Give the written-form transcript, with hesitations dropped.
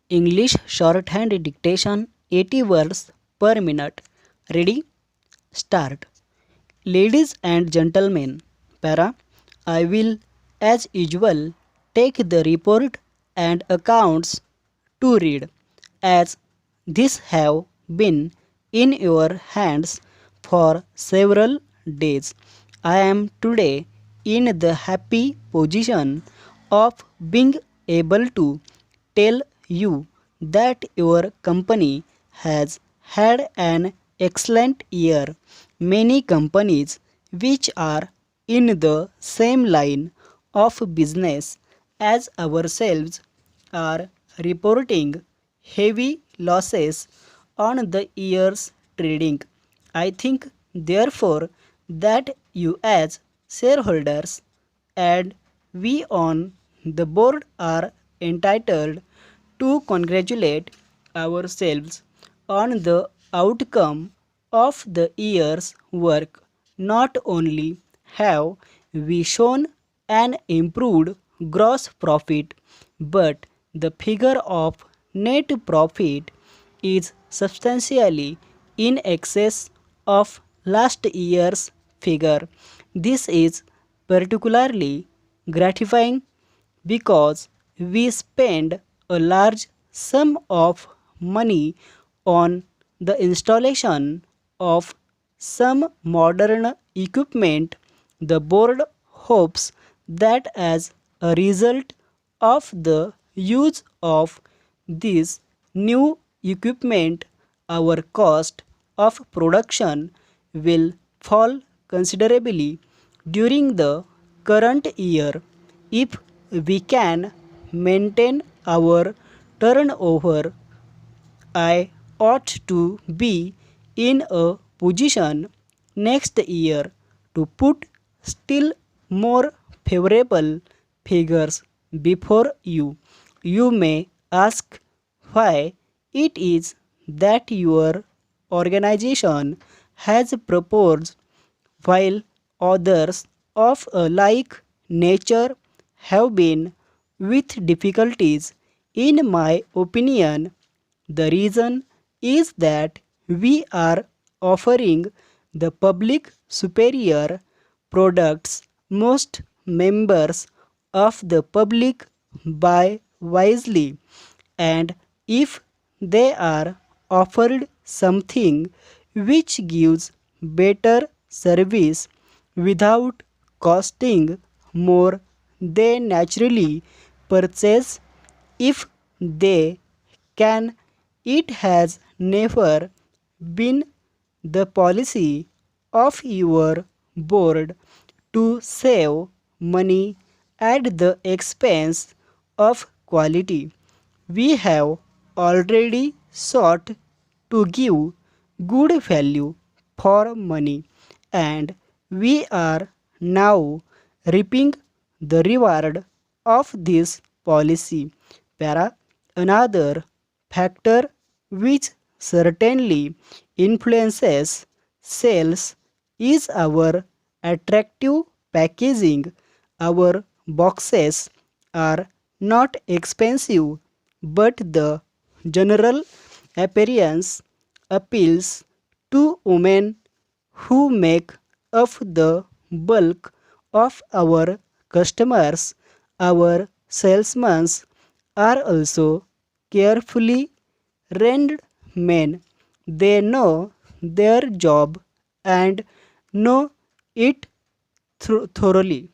English shorthand dictation 80 words per minute. Ready? Start. Ladies and gentlemen, para, I will, as usual, take the report and accounts to read, as these have been in your hands for several days. I am today in the happy position of being able to tell you that your company has had an excellent year. Many companies which are in the same line of business as ourselves are reporting heavy losses on the year's trading. I think, therefore, that you as shareholders and we on the board are entitled to congratulate ourselves on the outcome of the year's work. Not only have we shown an improved gross profit, but the figure of net profit is substantially in excess of last year's figure. This is particularly gratifying because we spend a large sum of money on the installation of some modern equipment. The board hopes that as a result of the use of this new equipment, our cost of production will fall considerably during the current year. If we can maintain our turnover, I ought to be in a position next year to put still more favorable figures before you. You may ask why it is that your organization has proposed while others of a like nature have been with difficulties. In my opinion, the reason is that we are offering the public superior products. Most members of the public buy wisely, and if they are offered something which gives better service without costing more, they naturally purchase. If they can, it has never been the policy of your board to save money at the expense of quality. We have already sought to give good value for money, and we are now reaping the reward of this policy. Para, another factor which certainly influences sales is our attractive packaging. Our boxes are not expensive, but the general appearance appeals to women who make up the bulk of our customers. Our salesmen are also carefully trained men. They know their job and know it thoroughly.